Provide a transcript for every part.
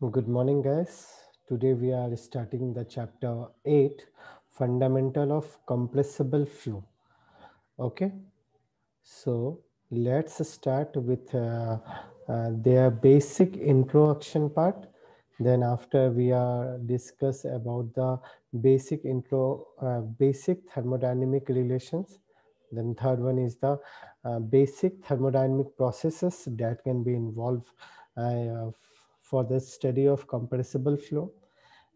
Good morning, guys. Today we are starting the chapter 8, Fundamental of Compressible Flow. Okay, so let's start with their basic introduction part. Then after we are discuss about the basic thermodynamic relations. Then third one is the basic thermodynamic processes that can be involved for the study of compressible flow,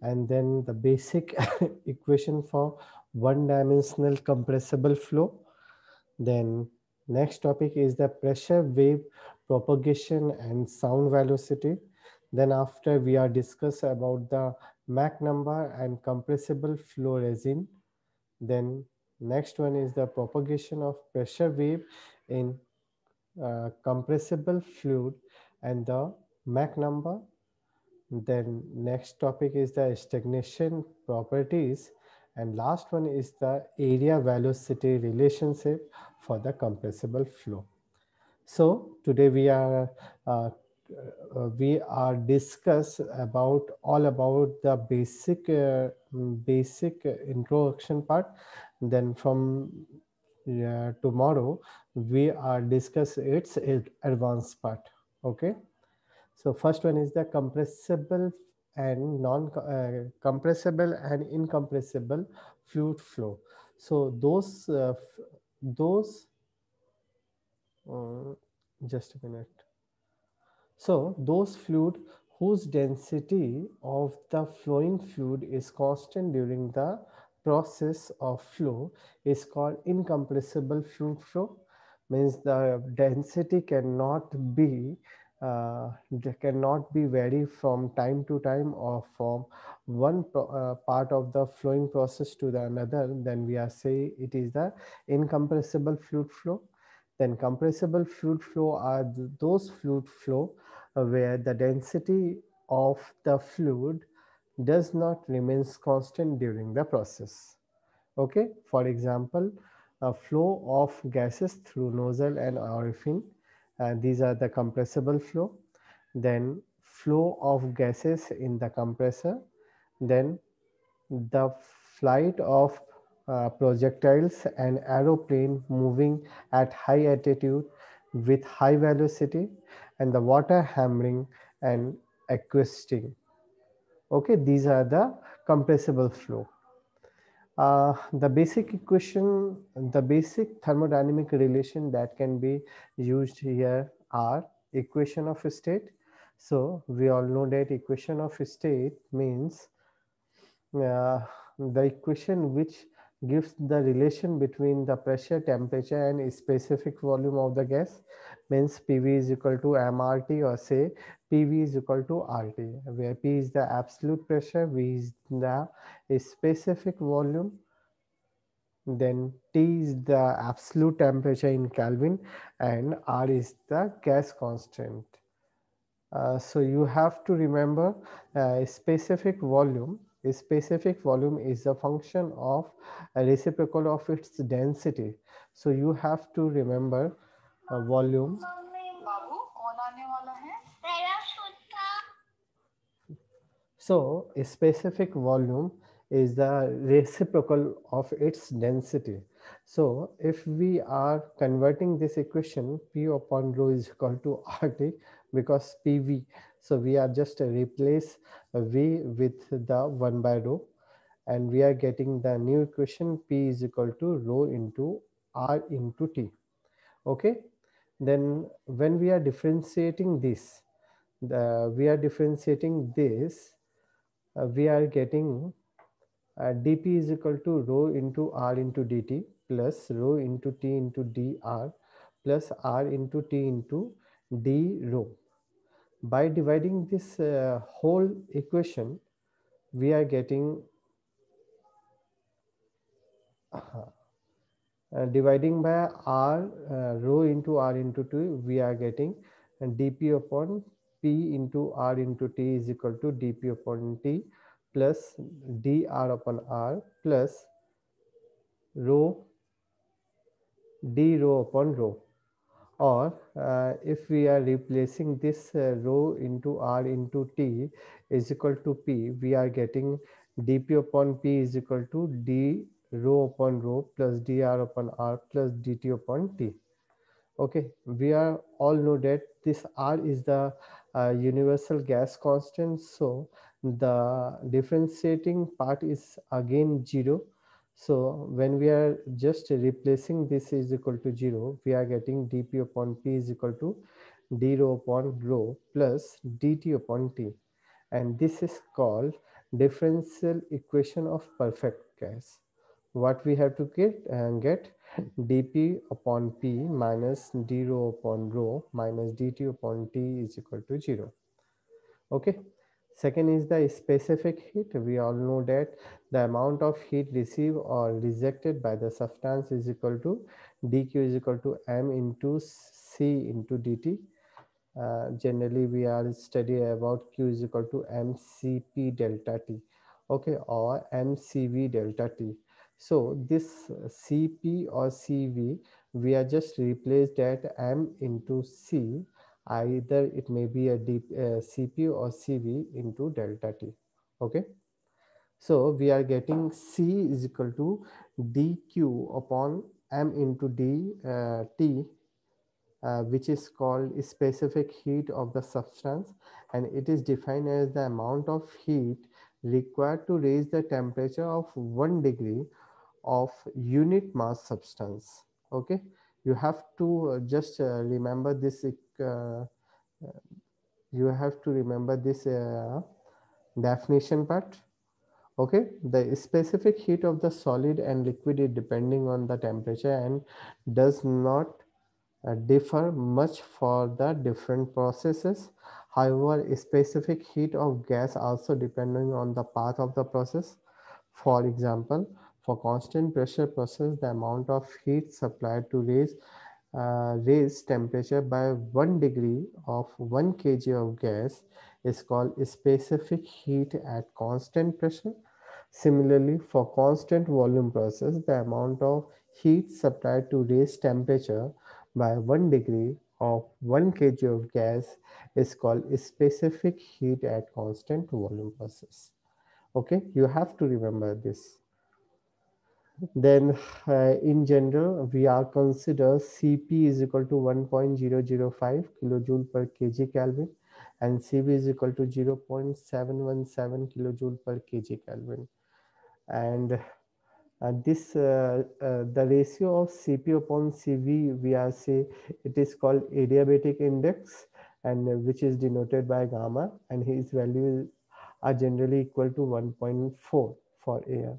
and then the basic equation for one-dimensional compressible flow. Then next topic is the pressure wave propagation and sound velocity. Then after we are discuss about the Mach number and compressible flow regime. Then next one is the propagation of pressure wave in compressible fluid and the Mach number. Then next topic is the stagnation properties, and last one is the area velocity relationship for the compressible flow. So today uh, we are discuss about all about the basic introduction part. Then from tomorrow we are discuss its advanced part. Okay. So first one is the compressible and non compressible and incompressible fluid flow. So those uh, just a minute. So those fluid whose density of the flowing fluid is constant during the process of flow is called incompressible fluid flow. Means the density cannot be vary from time to time or from one part of the flowing process to the another. Then we are say it is the incompressible fluid flow. Then compressible fluid flow are those fluid flow where the density of the fluid does not remains constant during the process. Okay, for example, a flow of gases through nozzle and orifice. These are the compressible flow. Then flow of gases in the compressor. Then the flight of projectiles and aeroplane moving at high altitude with high velocity, and the water hammering and acoustic. Okay, these are the compressible flow. The basic equation, the basic thermodynamic relation that can be used here are equation of state. So we all know that equation of state means the equation which gives the relation between the pressure, temperature and specific volume of the gas, means PV is equal to mRT, or say PV is equal to RT, where P is the absolute pressure, V is the specific volume, then T is the absolute temperature in Kelvin, and R is the gas constant. So you have to remember specific volume. A specific volume is a function of a reciprocal of its density. So you have to remember volume. So a specific volume is the reciprocal of its density. So if we are converting this equation, P upon rho is equal to RT, because PV. So we are just replace V with the 1 by rho, and we are getting the new equation P is equal to rho into R into T. Okay. Then when we are differentiating this, we are getting dp is equal to rho into r into dt plus rho into t into dr plus r into t into d rho. By dividing this whole equation, we are getting dividing by r rho into r into t, we are getting dp upon p into r into t is equal to dp upon t plus dr upon r plus rho d rho upon rho. Or if we are replacing this rho into r into t is equal to p, we are getting dp upon p is equal to d rho upon rho plus dr upon r plus dt upon t. Okay, we are all know that this r is the universal gas constant, so the differentiating part is again 0. So when we are just replacing this is equal to 0, we are getting dp upon p is equal to d rho upon rho plus dt upon t, and this is called differential equation of perfect gas. What we have to get dp upon p minus d rho upon rho minus dt upon t is equal to 0. Okay, second is the specific heat. We all know that the amount of heat received or rejected by the substance is equal to dq is equal to m into c into dt. Generally we are study about q is equal to mcp delta t, okay, or mcv delta t. So this cp or cv, we are just replaced that m into c, either it may be a cp or cv into delta t. Okay, so we are getting c is equal to dq upon m into d t, which is called specific heat of the substance, and it is defined as the amount of heat required to raise the temperature of 1 degree of unit mass substance. Okay, you have to just remember this, you have to remember this definition part. Okay, the specific heat of the solid and liquid is depending on the temperature and does not differ much for the different processes. However, specific heat of gas also depending on the path of the process. For example, for constant pressure process, the amount of heat supplied to raise temperature by 1 degree of 1 kg of gas is called specific heat at constant pressure. Similarly, for constant volume process, the amount of heat supplied to raise temperature by 1 degree of 1 kg of gas is called specific heat at constant volume process. Okay, you have to remember this. Then in general, we are consider Cp is equal to 1.005 kilojoule per kg Kelvin, and Cv is equal to 0.717 kilojoule per kg Kelvin. And the ratio of Cp upon Cv, we are say it is called adiabatic index, and which is denoted by gamma, and his values are generally equal to 1.4 for air.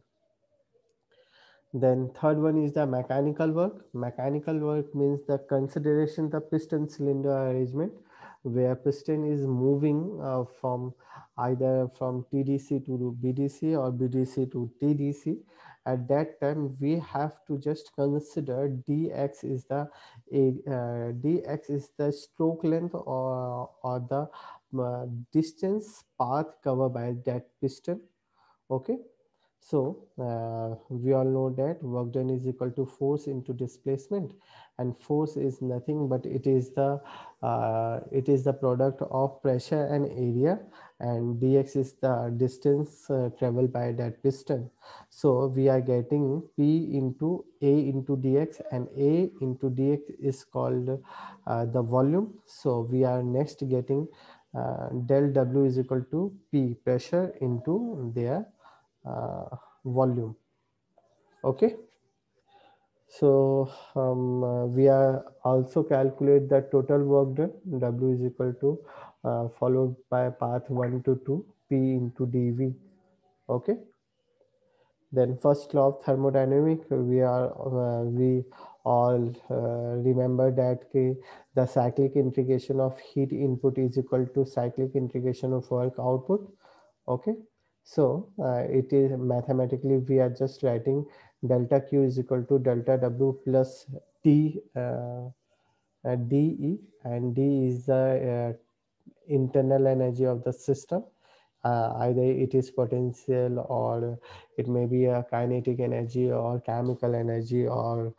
Then third one is the mechanical work. Mechanical work means the consideration the piston cylinder arrangement, where piston is moving from either from TDC to BDC or BDC to TDC. At that time, we have to just consider dx is the stroke length or the distance path covered by that piston. Okay, so we all know that work done is equal to force into displacement, and force is nothing but it is the product of pressure and area, and dx is the distance traveled by that piston. So we are getting p into a into dx, and a into dx is called the volume. So we are next getting del w is equal to p, pressure, into their volume. Okay, so we are also calculate the total work done. W is equal to followed by path 1 to 2 p into dv. Okay, then first law of thermodynamic, we all remember that the cyclic integration of heat input is equal to cyclic integration of work output. Okay, so it is mathematically we are just writing delta q is equal to delta w plus t de, and d is the internal energy of the system, Either it is potential, or it may be a kinetic energy or chemical energy, or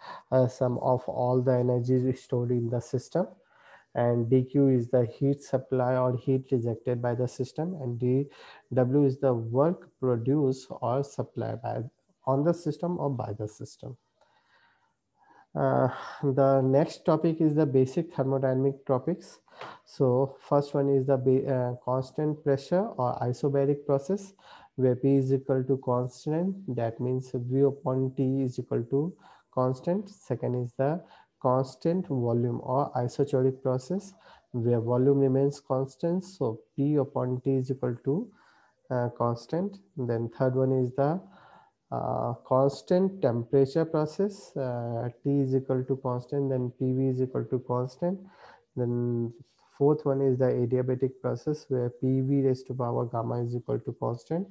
some of all the energies stored in the system. And dq is the heat supply or heat rejected by the system, and dw is the work produced or supplied by on the system or by the system. uh, the next topic is the basic thermodynamic topics. So first one is the constant pressure or isobaric process, where P is equal to constant. That means V upon T is equal to constant. Second is the constant volume or isochoric process, where volume remains constant. So P upon T is equal to constant. Then third one is the constant temperature process. T is equal to constant, then PV is equal to constant. Then fourth one is the adiabatic process, where PV raised to power gamma is equal to constant,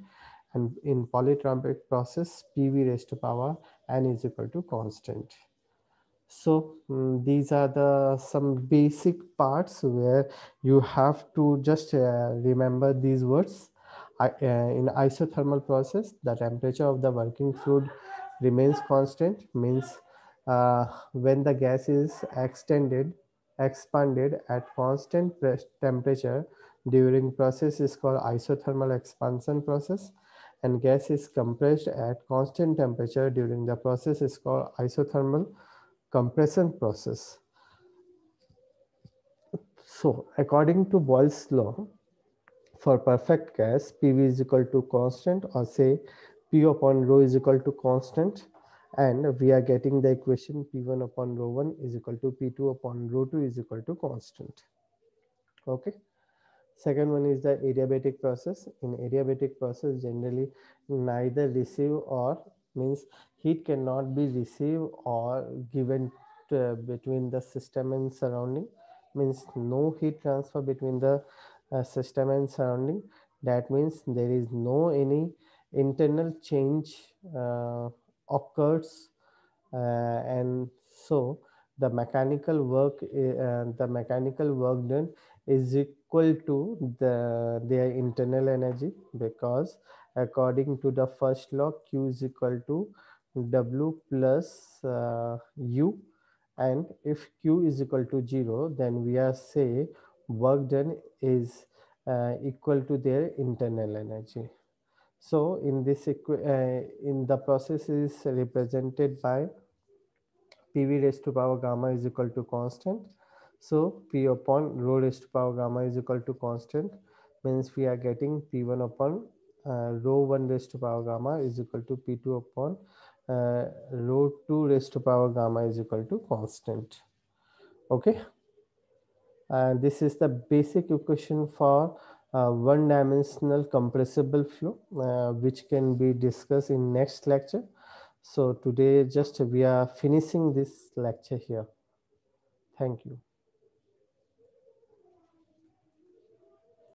and in polytropic process PV raised to power n is equal to constant. So these are the some basic parts where you have to just remember these words. In isothermal process, the temperature of the working fluid remains constant, means when the gas is expanded at constant temperature during process is called isothermal expansion process, and gas is compressed at constant temperature during the process is called isothermal compression process. So according to Boyle's law, for perfect gas, PV is equal to constant, or say P upon rho is equal to constant, and we are getting the equation P1 upon rho 1 is equal to P2 upon rho 2 is equal to constant. Okay. Second one is the adiabatic process. In adiabatic process, generally neither receive or, means heat cannot be received or given between the system and surrounding, means no heat transfer between the system and surrounding. That means there is no any internal change occurs, and so the mechanical work done is equal to their internal energy, because according to the first law, q is equal to w plus u, and if q is equal to 0, then we are say work done is equal to their internal energy. So in this in the process is represented by PV raised to power gamma is equal to constant. So P upon rho raised to power gamma is equal to constant, means we are getting P1 upon rho 1 raised to power gamma is equal to P2 upon rho 2 raised to power gamma is equal to constant. Okay. And this is the basic equation for one-dimensional compressible flow, which can be discussed in next lecture. So today just we are finishing this lecture here. Thank you.